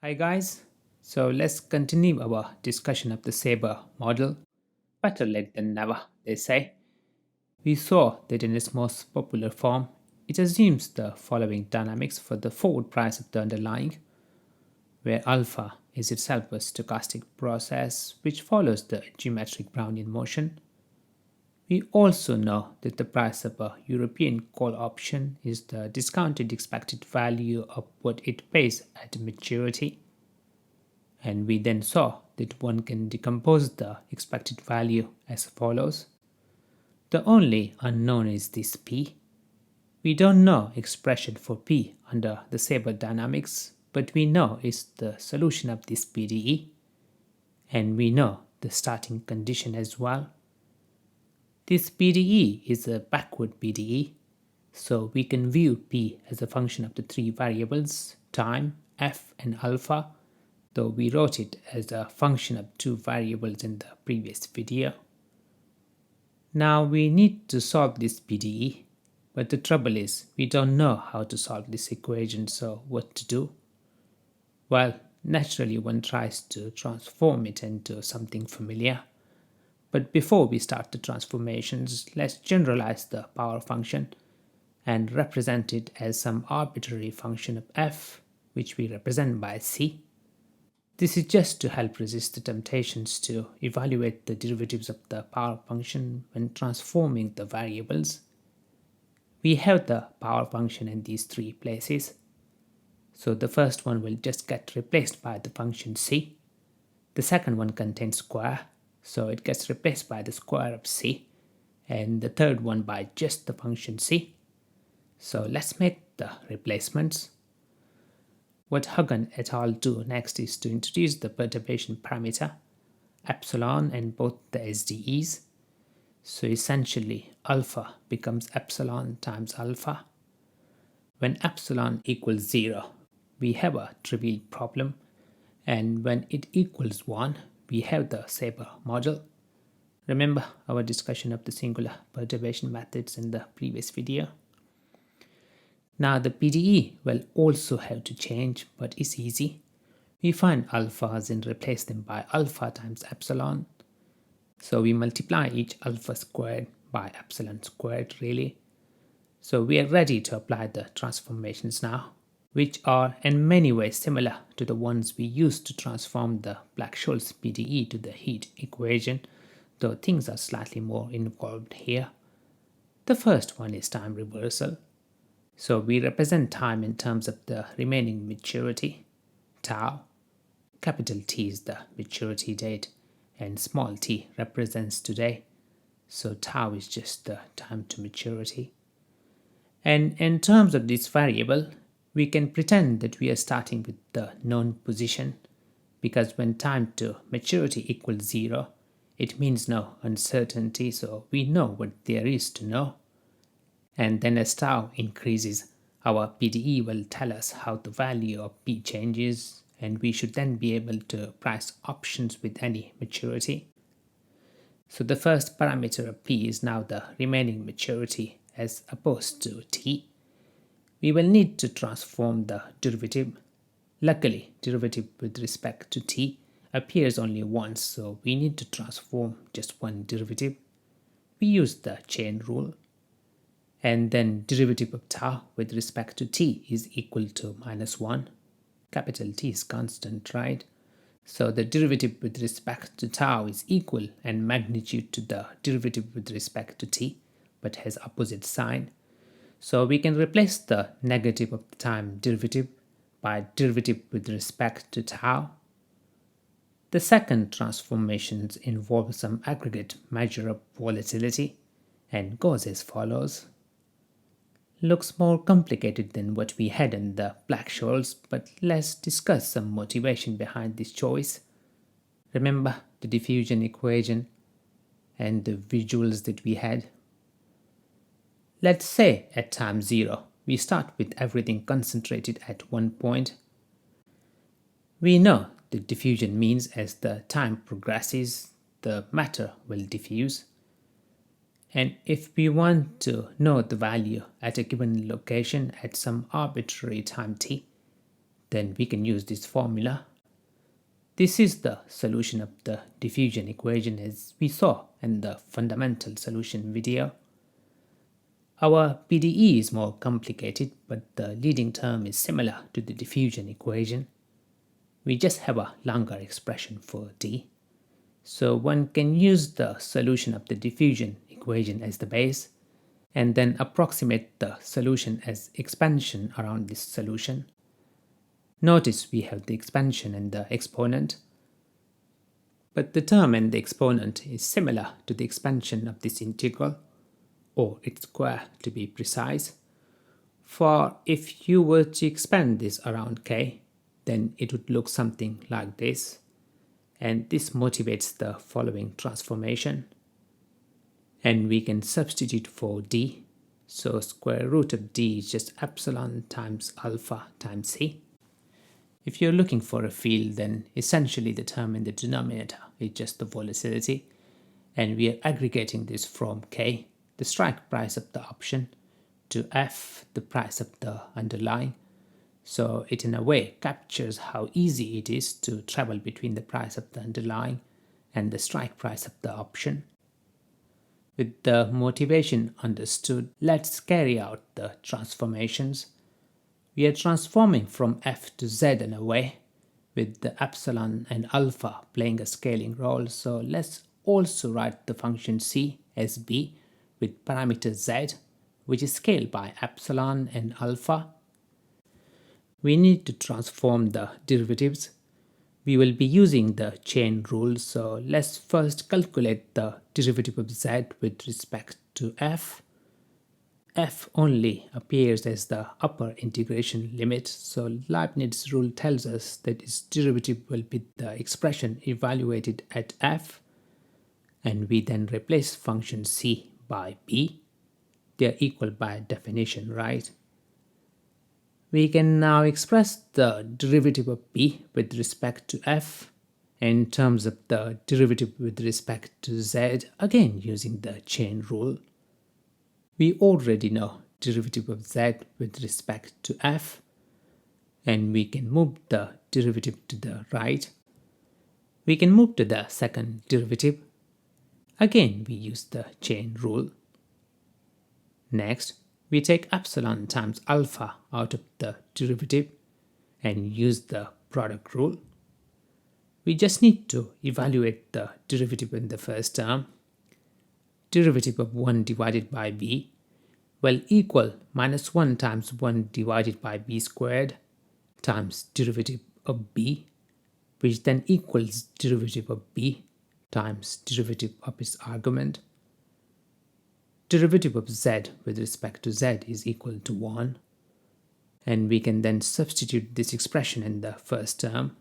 Hi guys, so let's continue our discussion of the SABR model. Better late than never, they say. We saw that in its most popular form, it assumes the following dynamics for the forward price of the underlying, where alpha is itself a stochastic process which follows the geometric Brownian motion. We also know that the price of a European call option is the discounted expected value of what it pays at maturity. And we then saw that one can decompose the expected value as follows. The only unknown is this p. We don't know expression for p under the SABR dynamics, but we know it's the solution of this PDE, and we know the starting condition as well. This PDE is a backward PDE, so we can view p as a function of the three variables, time, f, and alpha, though we wrote it as a function of two variables in the previous video. Now we need to solve this PDE, but the trouble is we don't know how to solve this equation, so what to do? Well, naturally one tries to transform it into something familiar. But before we start the transformations, let's generalize the power function and represent it as some arbitrary function of f, which we represent by c. This is just to help resist the temptations to evaluate the derivatives of the power function when transforming the variables. We have the power function in these three places. So the first one will just get replaced by the function c. The second one contains square, so it gets replaced by the square of c. And the third one by just the function c. So let's make the replacements. What Hagan et al. Do next is to introduce the perturbation parameter, epsilon, and both the SDEs. So essentially, alpha becomes epsilon times alpha. When epsilon equals 0, we have a trivial problem, and when it equals 1, we have the SABR model. Remember our discussion of the singular perturbation methods in the previous video? Now the PDE will also have to change, but it's easy. We find alphas and replace them by alpha times epsilon. So we multiply each alpha squared by epsilon squared really. So we are ready to apply the transformations now, which are in many ways similar to the ones we used to transform the Black-Scholes PDE to the heat equation, though things are slightly more involved here. The first one is time reversal. So we represent time in terms of the remaining maturity, tau. Capital T is the maturity date and small t represents today. So tau is just the time to maturity. And in terms of this variable, we can pretend that we are starting with the known position, because when time to maturity equals 0, it means no uncertainty, so we know what there is to know. And then as tau increases, our PDE will tell us how the value of p changes, and we should then be able to price options with any maturity. So the first parameter of p is now the remaining maturity as opposed to t. We will need to transform the derivative. Luckily, derivative with respect to t appears only once, so we need to transform just one derivative. We use the chain rule. And then derivative of tau with respect to t is equal to -1. Capital T is constant, right? So the derivative with respect to tau is equal in magnitude to the derivative with respect to t, but has opposite sign. So we can replace the negative of the time derivative by derivative with respect to tau. The second transformations involve some aggregate measure of volatility and goes as follows. Looks more complicated than what we had in the Black-Scholes, but let's discuss some motivation behind this choice. Remember the diffusion equation and the visuals that we had? Let's say at time 0, we start with everything concentrated at one point. We know the diffusion means as the time progresses, the matter will diffuse. And if we want to know the value at a given location at some arbitrary time t, then we can use this formula. This is the solution of the diffusion equation as we saw in the fundamental solution video. Our PDE is more complicated, but the leading term is similar to the diffusion equation. We just have a longer expression for D. So one can use the solution of the diffusion equation as the base and then approximate the solution as expansion around this solution. Notice we have the expansion and the exponent, but the term and the exponent is similar to the expansion of this integral, or its square to be precise. For if you were to expand this around k, then it would look something like this, and this motivates the following transformation. And we can substitute for d, so square root of d is just epsilon times alpha times c. If you're looking for a field, then essentially the term in the denominator is just the volatility, and we are aggregating this from k, the strike price of the option, to f, the price of the underlying. So it in a way captures how easy it is to travel between the price of the underlying and the strike price of the option. With the motivation understood, let's carry out the transformations. We are transforming from f to z in a way, with the epsilon and alpha playing a scaling role. So let's also write the function c as b with parameter z, which is scaled by epsilon and alpha. We need to transform the derivatives. We will be using the chain rule, so let's first calculate the derivative of z with respect to f. F only appears as the upper integration limit, so Leibniz rule tells us that its derivative will be the expression evaluated at f, and we then replace function c by b. They are equal by definition, right? We can now express the derivative of b with respect to f in terms of the derivative with respect to z, again using the chain rule. We already know derivative of z with respect to f, and we can move the derivative to the right. We can move to the second derivative. Again, we use the chain rule. Next, we take epsilon times alpha out of the derivative and use the product rule. We just need to evaluate the derivative in the first term. Derivative of 1 divided by b will equal minus 1 times 1 divided by b squared times derivative of b, which then equals derivative of b times derivative of its argument. Derivative of z with respect to z is equal to 1, and we can then substitute this expression in the first term.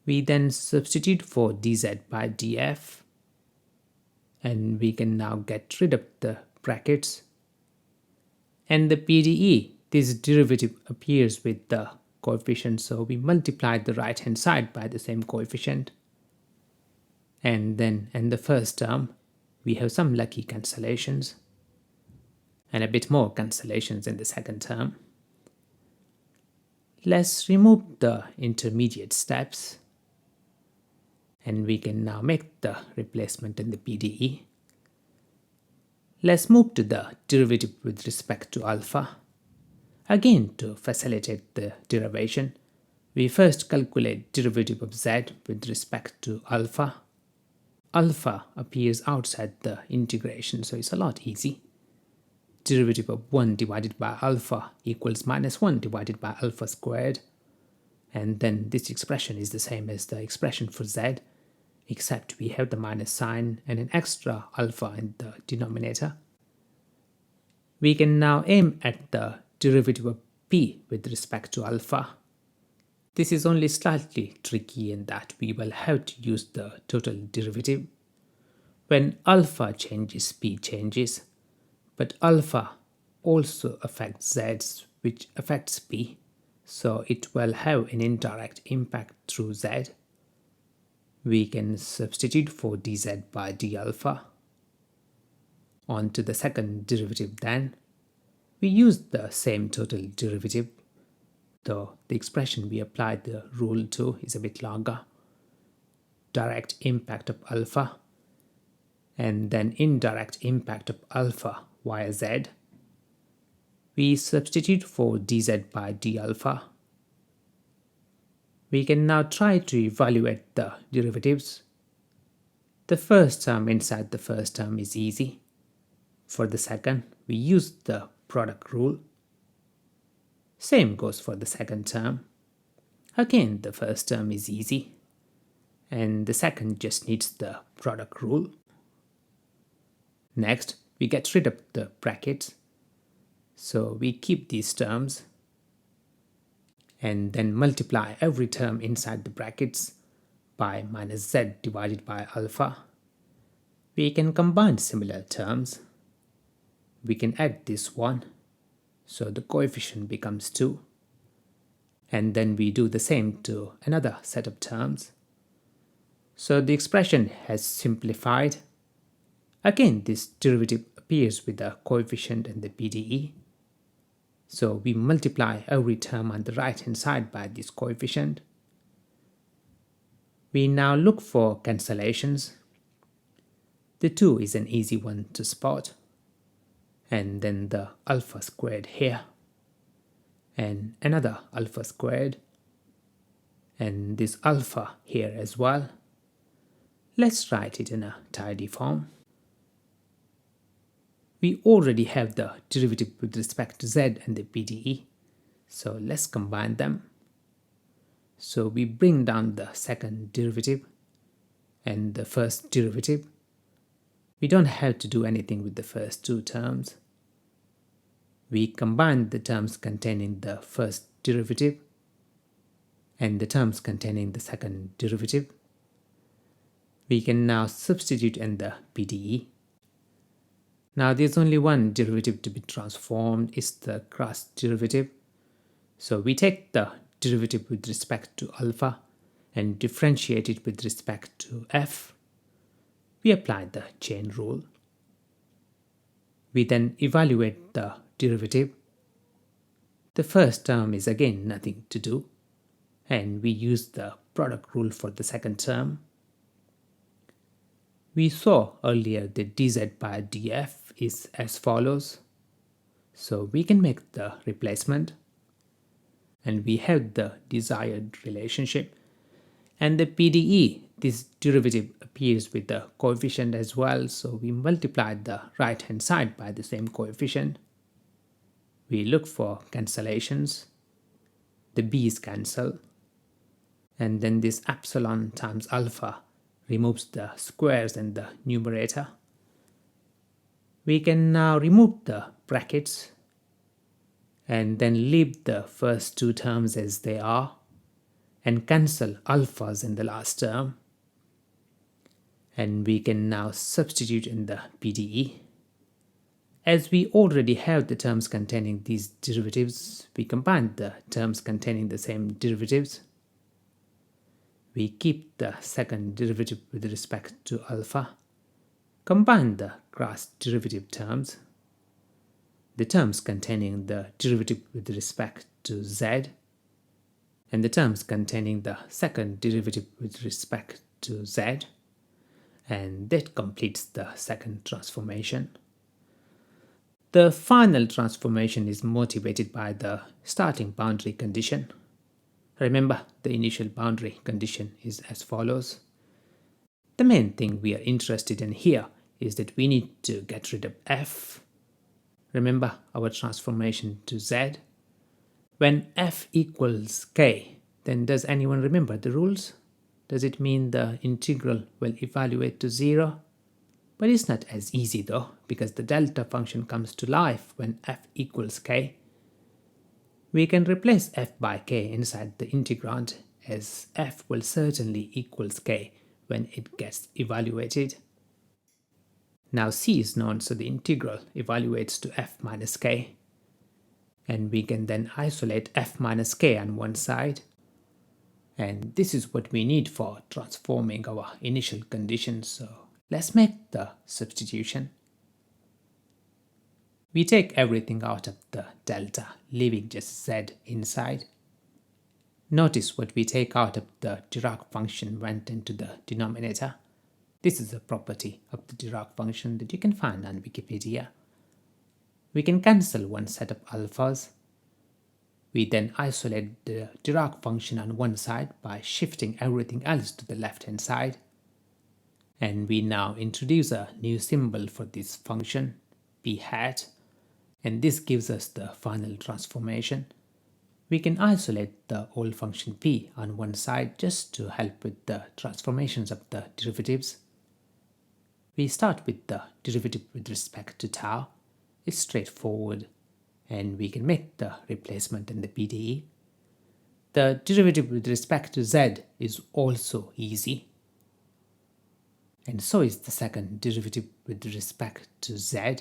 We then substitute for dz by df, and we can now get rid of the brackets. And the PDE, this derivative appears with the coefficient, so we multiply the right hand side by the same coefficient. And then in the first term, we have some lucky cancellations and a bit more cancellations in the second term. Let's remove the intermediate steps, and we can now make the replacement in the PDE. Let's move to the derivative with respect to alpha. Again, to facilitate the derivation, we first calculate derivative of z with respect to alpha. Alpha appears outside the integration, so it's a lot easy. Derivative of 1 divided by alpha equals minus 1 divided by alpha squared. And then this expression is the same as the expression for z, except we have the minus sign and an extra alpha in the denominator. We can now aim at the derivative of p with respect to alpha. This is only slightly tricky in that we will have to use the total derivative. When alpha changes, p changes, but alpha also affects z, which affects p, so it will have an indirect impact through z. We can substitute for dz by d alpha. On to the second derivative then. We use the same total derivative. though the expression we applied the rule to is a bit longer. Direct impact of alpha and then indirect impact of alpha via z. We substitute for dz by d alpha. We can now try to evaluate the derivatives. The first term inside the first term is easy. For the second, we use the product rule. Same goes for the second term. Again, the first term is easy, and the second just needs the product rule. Next, we get rid of the brackets. So we keep these terms and then multiply every term inside the brackets by minus z divided by alpha. We can combine similar terms. We can add this one, so the coefficient becomes 2. And then we do the same to another set of terms. So the expression has simplified. Again, this derivative appears with the coefficient and the PDE. So we multiply every term on the right hand side by this coefficient. We now look for cancellations. The 2 is an easy one to spot. And then the alpha squared here. And another alpha squared. And this alpha here as well. Let's write it in a tidy form. We already have the derivative with respect to z and the PDE, so let's combine them. So we bring down the second derivative and the first derivative. We don't have to do anything with the first two terms. We combine the terms containing the first derivative and the terms containing the second derivative. We can now substitute in the PDE. Now there's only one derivative to be transformed, is the cross derivative. So we take the derivative with respect to alpha and differentiate it with respect to f. We apply the chain rule. We then evaluate the derivative. The first term is again nothing to do, and we use the product rule for the second term. We saw earlier that dz by df is as follows. So we can make the replacement and we have the desired relationship. And the PDE, this derivative appears with the coefficient as well, so we multiply the right hand side by the same coefficient. We look for cancellations. The b's cancel. And then this epsilon times alpha removes the squares and the numerator. We can now remove the brackets and then leave the first two terms as they are and cancel alphas in the last term. And we can now substitute in the PDE. As we already have the terms containing these derivatives, we combine the terms containing the same derivatives. We keep the second derivative with respect to alpha, combine the cross derivative terms, the terms containing the derivative with respect to z, and the terms containing the second derivative with respect to z, and that completes the second transformation. The final transformation is motivated by the starting boundary condition. Remember, the initial boundary condition is as follows. The main thing we are interested in here is that we need to get rid of f. Remember our transformation to z. When f equals k, then does anyone remember the rules? Does it mean the integral will evaluate to 0? But it's not as easy though, because the delta function comes to life when f equals k. We can replace f by k inside the integrand, as f will certainly equals k when it gets evaluated. Now c is known, so the integral evaluates to f minus k. And we can then isolate f minus k on one side. And this is what we need for transforming our initial conditions, so let's make the substitution. We take everything out of the delta, leaving just z inside. Notice what we take out of the Dirac function went into the denominator. This is a property of the Dirac function that you can find on Wikipedia. We can cancel one set of alphas. We then isolate the Dirac function on one side by shifting everything else to the left hand side. And we now introduce a new symbol for this function, p hat, and this gives us the final transformation. We can isolate the old function p on one side just to help with the transformations of the derivatives. We start with the derivative with respect to tau. It's straightforward, and we can make the replacement in the PDE. The derivative with respect to z is also easy, and so is the second derivative with respect to z.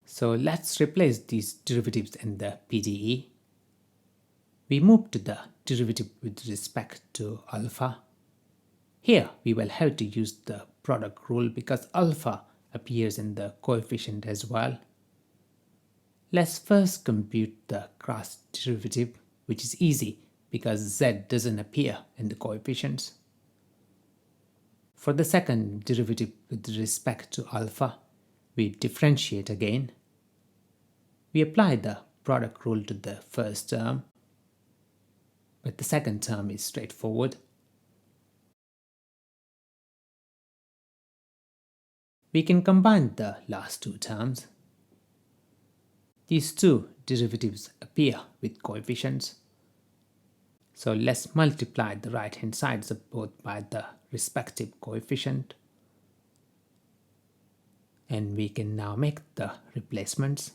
So let's replace these derivatives in the PDE. We move to the derivative with respect to alpha. Here we will have to use the product rule because alpha appears in the coefficient as well. Let's first compute the cross derivative, which is easy because z doesn't appear in the coefficients. For the second derivative with respect to alpha, we differentiate again. We apply the product rule to the first term, but the second term is straightforward. We can combine the last two terms. These two derivatives appear with coefficients. So let's multiply the right hand sides of both by the respective coefficient. And we can now make the replacements.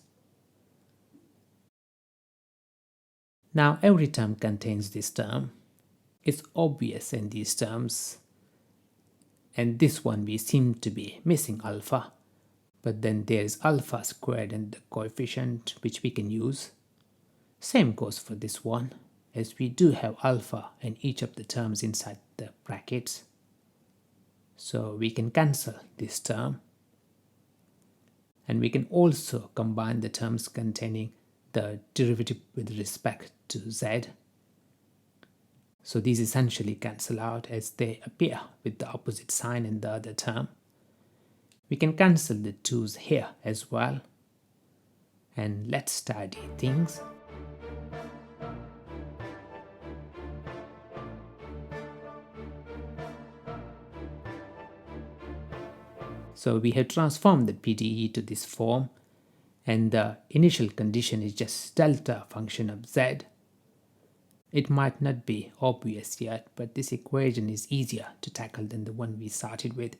Now every term contains this term. It's obvious in these terms. And this one we seem to be missing alpha. But then there is alpha squared in the coefficient which we can use. Same goes for this one, as we do have alpha in each of the terms inside the brackets. So we can cancel this term. And we can also combine the terms containing the derivative with respect to z. So these essentially cancel out as they appear with the opposite sign in the other term. We can cancel the 2's here as well. And let's tidy things. So we have transformed the PDE to this form, and the initial condition is just delta function of z. It might not be obvious yet, but this equation is easier to tackle than the one we started with.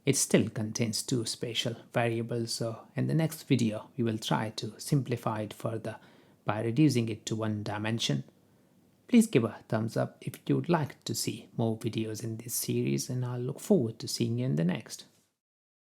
It still contains two spatial variables, so in the next video we will try to simplify it further by reducing it to one dimension. Please give a thumbs up if you would like to see more videos in this series, and I'll look forward to seeing you in the next.